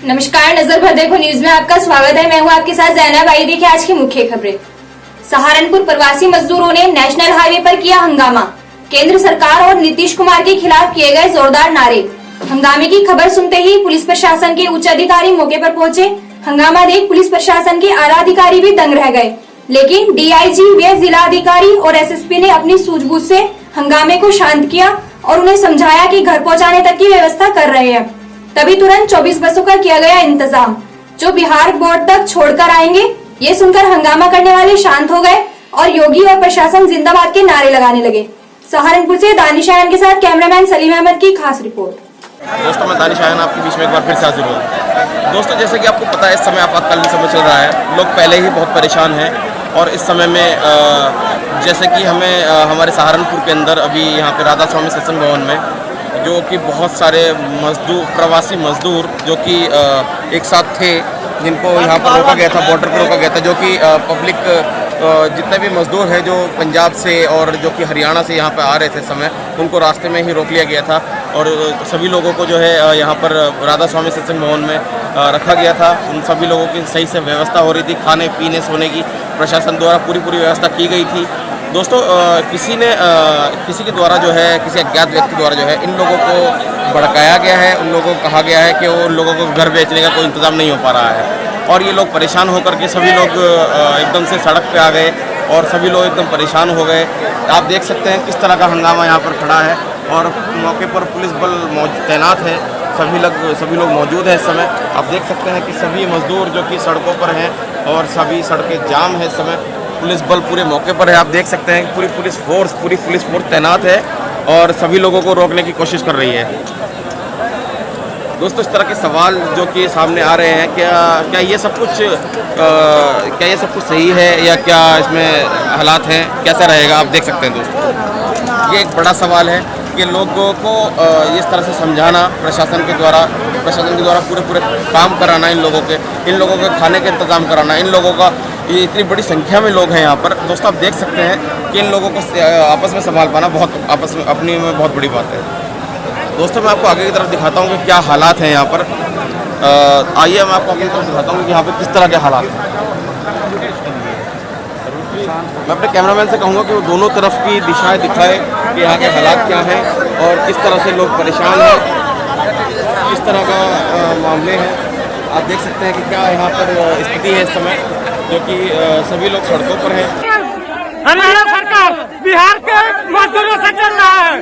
नमस्कार, नजर भर देखो न्यूज में आपका स्वागत है। मैं हूं आपके साथ जैनब। आइए देखिए आज की मुख्य खबरें। सहारनपुर प्रवासी मजदूरों ने नेशनल हाईवे पर किया हंगामा। केंद्र सरकार और नीतीश कुमार के खिलाफ किए गए जोरदार नारे। हंगामे की खबर सुनते ही पुलिस प्रशासन के उच्च अधिकारी मौके पर पहुंचे। हंगामा देख पुलिस प्रशासन के आला अधिकारी भी दंग रह गए, लेकिन डीआईजी व जिला अधिकारी और एसएसपी ने अपनी सूझबूझ से हंगामे को शांत किया और उन्हें समझाया कि घर पहुंचाने तक की व्यवस्था कर रहे हैं। तभी तुरंत 24 बसों का किया गया इंतजाम, जो बिहार बोर्ड तक छोड़कर आएंगे। ये सुनकर हंगामा करने वाले शांत हो गए और योगी और प्रशासन जिंदाबाद के नारे लगाने लगे। सहारनपुर से दानिश आयन के साथ कैमरामैन सलीम अहमद की खास रिपोर्ट। दोस्तों, मैं दानिश आयन आपके बीच में एक बार फिर से हाजिर हूँ। दोस्तों, जैसे कि आपको पता है, इस समय आपातकालीन समय चल रहा है। लोग पहले ही बहुत परेशान हैं और इस समय में जैसे कि हमें हमारे सहारनपुर के अंदर अभी यहाँ पे राधा स्वामी सत्संग भवन में जो कि बहुत सारे मजदूर, प्रवासी मजदूर जो कि एक साथ थे, जिनको यहाँ पर रोका गया था, बॉर्डर पर रोका गया था, जो कि पब्लिक जितने भी मजदूर हैं जो पंजाब से और जो कि हरियाणा से यहाँ पर आ रहे थे समय, उनको रास्ते में ही रोक लिया गया था और सभी लोगों को जो है यहाँ पर राधा स्वामी सत्संग भवन में रखा गया था। उन सभी लोगों की सही से व्यवस्था हो रही थी, खाने पीने सोने की प्रशासन द्वारा पूरी व्यवस्था की गई थी। दोस्तों, किसी के द्वारा जो है, किसी अज्ञात व्यक्ति द्वारा जो है, इन लोगों को भड़काया गया है। उन लोगों को कहा गया है कि उन लोगों को घर बेचने का कोई इंतज़ाम नहीं हो पा रहा है और ये लोग परेशान होकर के सभी लोग एकदम से सड़क पे आ गए और सभी लोग एकदम परेशान हो गए। आप देख सकते हैं किस तरह का हंगामा यहाँ पर खड़ा है और मौके पर पुलिस बल तैनात है। सभी लोग मौजूद हैं इस समय। आप देख सकते हैं कि सभी मजदूर जो कि सड़कों पर हैं और सभी सड़कें जाम है इस समय। पुलिस बल पूरे मौके पर है। आप देख सकते हैं पूरी पुलिस फोर्स तैनात है और सभी लोगों को रोकने की कोशिश कर रही है। दोस्तों, इस तरह के सवाल जो कि सामने आ रहे हैं, क्या ये सब कुछ सही है या क्या इसमें हालात हैं, कैसा रहेगा, आप देख सकते हैं। दोस्तों, ये एक बड़ा सवाल है कि लोगों को इस तरह से समझाना, प्रशासन के द्वारा पूरे काम कराना, इन लोगों के खाने का इंतज़ाम कराना, इन लोगों का ये इतनी बड़ी संख्या में लोग हैं यहाँ पर। दोस्तों, आप देख सकते हैं कि इन लोगों को आपस में संभाल पाना अपनी में बहुत बड़ी बात है। दोस्तों, मैं आपको आगे की तरफ दिखाता हूँ कि क्या हालात हैं यहाँ पर। आइए मैं आपको आगे की तरफ दिखाता हूँ कि यहाँ पर किस तरह के हालात हैं। मैं अपने कैमरामैन से कहूँगा कि वो दोनों तरफ की दिशाएं दिखाए कि यहाँ के हालात क्या हैं और किस तरह से लोग परेशान हैं, किस तरह का मामले हैं। आप देख सकते हैं कि क्या यहाँ पर स्थिति है इस समय, जो कि सभी लोग सड़कों पर हैं। हमारा सरकार बिहार के मजदूरों से चल रहा है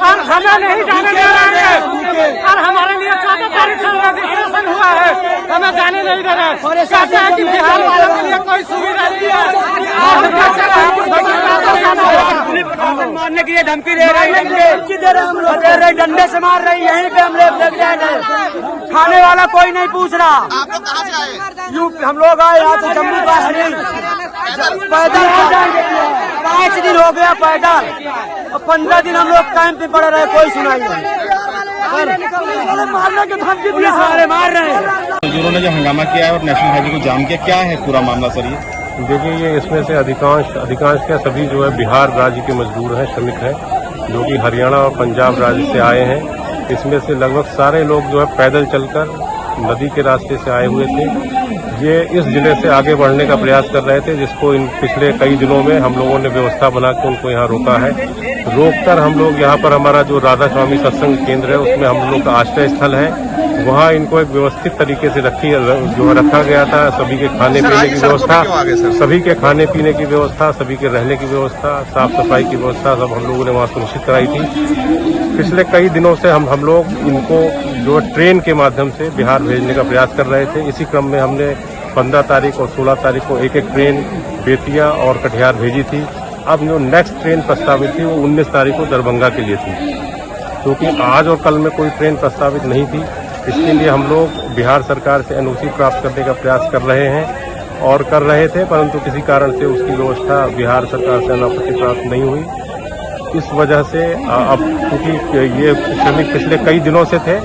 और हमें नहीं जाने दे रहे हैं और हमारे लिए 14 तारीख से रजिस्ट्रेशन हुआ है, हमें जाने नहीं दे रहे हैं। कहते हैं कि बिहार वालों के लिए कोई सुविधा नहीं है। मारने की धमकी दे रही है, डंडे से मार रही, यहीं पे हम लोग लग जाएंगे। खाने वाला कोई नहीं पूछ रहा। आप लोग कहाँ से आए? हम लोग आए यहाँ से जम्मू कश्मीर, पैदल 5 दिन हो गया पैदल और 15 दिन हम लोग कैंप में पड़े रहे, कोई सुनाई नहीं। मारने की धमकी पुलिस वाले मार रहे हैं। मजदूरों ने जो हंगामा किया है और नेशनल हाईवे को जाम किया, क्या है पूरा मामला सर? ये देखिए, ये इसमें से अधिकांश क्या सभी जो है बिहार राज्य के मजदूर हैं, श्रमिक हैं, जो कि हरियाणा और पंजाब राज्य से आए हैं। इसमें से लगभग सारे लोग जो है पैदल चलकर नदी के रास्ते से आए हुए थे। ये इस जिले से आगे बढ़ने का प्रयास कर रहे थे, जिसको इन पिछले कई दिनों में हम लोगों ने व्यवस्था बनाकर उनको यहाँ रोका है। रोककर हम लोग यहाँ पर हमारा जो राधा स्वामी सत्संग केंद्र है, उसमें हम लोग का आश्रय स्थल है, वहाँ इनको एक व्यवस्थित तरीके से रखा गया था। सभी के खाने पीने की व्यवस्था, सभी के खाने पीने की व्यवस्था, सभी के रहने की व्यवस्था, साफ सफाई की व्यवस्था सब हम लोगों ने वहाँ सुनिश्चित कराई थी। पिछले कई दिनों से हम लोग इनको जो ट्रेन के माध्यम से बिहार भेजने का प्रयास कर रहे थे। इसी क्रम में हमने 15 तारीख और 16 तारीख को एक ट्रेन बेतिया और कटिहार भेजी थी। अब जो नेक्स्ट ट्रेन प्रस्तावित थी वो 19 तारीख को दरभंगा के लिए थी, क्योंकि आज और कल में कोई ट्रेन प्रस्तावित नहीं थी। इसके लिए हम लोग बिहार सरकार से एनओसी प्राप्त करने का प्रयास कर रहे हैं और कर रहे थे, परंतु किसी कारण से उसकी व्यवस्था बिहार सरकार से अनुमति प्राप्त नहीं हुई। इस वजह से अब क्योंकि ये श्रमिक पिछले कई दिनों से थे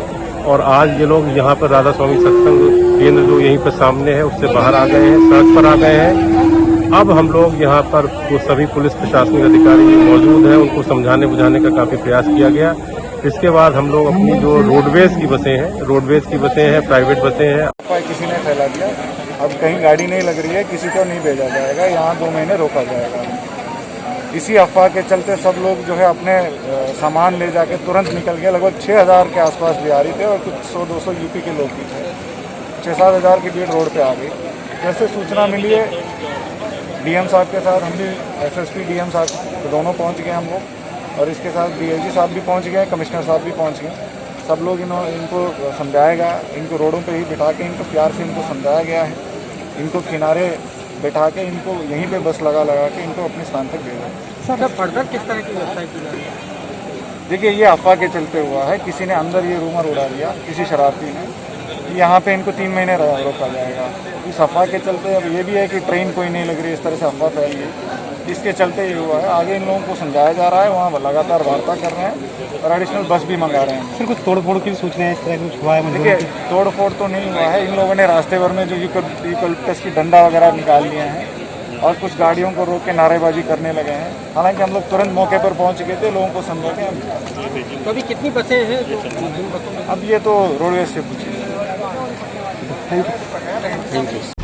और आज ये लोग यहाँ पर राधा स्वामी सत्संग केंद्र जो यहीं पर सामने है उससे बाहर आ गए हैं, सड़क पर आ गए हैं। अब हम लोग यहाँ पर सभी पुलिस प्रशासनिक अधिकारी मौजूद हैं, उनको समझाने बुझाने का काफी प्रयास किया गया। इसके बाद हम लोग अपनी जो रोडवेज की बसें हैं, प्राइवेट बसें हैं, किसी ने फैला दिया। अब कहीं गाड़ी नहीं लग रही है, किसी को नहीं भेजा जाएगा, यहाँ 2 महीने रोका जाएगा। इसी अफवाह के चलते सब लोग जो है अपने सामान ले जाके तुरंत निकल गए। लगभग 6000 के आसपास बिहारी थे और कुछ 100-200 यूपी के लोग भी थे। 6-7 हज़ार की भीड़ रोड पे आ गई। जैसे सूचना मिली है डीएम साहब के साथ, हम भी एसएसपी डीएम साहब दोनों पहुंच गए हम लोग, और इसके साथ डीआईजी साहब भी पहुंच गए, कमिश्नर साहब भी पहुंच गए। सब लोग इनको समझाया गया, इनको रोडों पे ही बिठा के इनको प्यार से इनको समझाया गया है। इनको किनारे बैठा के इनको यहीं पे बस लगा के इनको अपने स्थान तक भेजा। सर फर्दर किस तरह की व्यवस्था की जा रही है? देखिए, ये अफवाह के चलते हुआ है। किसी ने अंदर ये रूमर उड़ा दिया, किसी शरारती ने, यहाँ पे इनको 3 महीने रोका जाएगा। इस अफवाह के चलते अब ये भी है कि ट्रेन कोई नहीं लग रही, इस तरह से अफवाह फैल गई। इसके चलते ये हुआ है। आगे इन लोगों को समझाया जा रहा है, वहाँ लगातार वार्ता कर रहे हैं और एडिशनल बस भी मंगा रहे हैं। सर कुछ तोड़-फोड़ की सूचना है, इस तरह कुछ हुआ है? देखिए, तोड़-फोड़ तो नहीं हुआ है। इन लोगों ने रास्ते भर में जो यूकलिप्टस की डंडा वगैरह निकाल लिए हैं और कुछ गाड़ियों को रोक के नारेबाजी करने लगे हैं। हालांकि हम लोग तुरंत मौके पर पहुंच गए थे, लोगों को समझा के। तो अभी कितनी बसें हैं? अब ये तो रोडवेज से पूछिए। Thank you.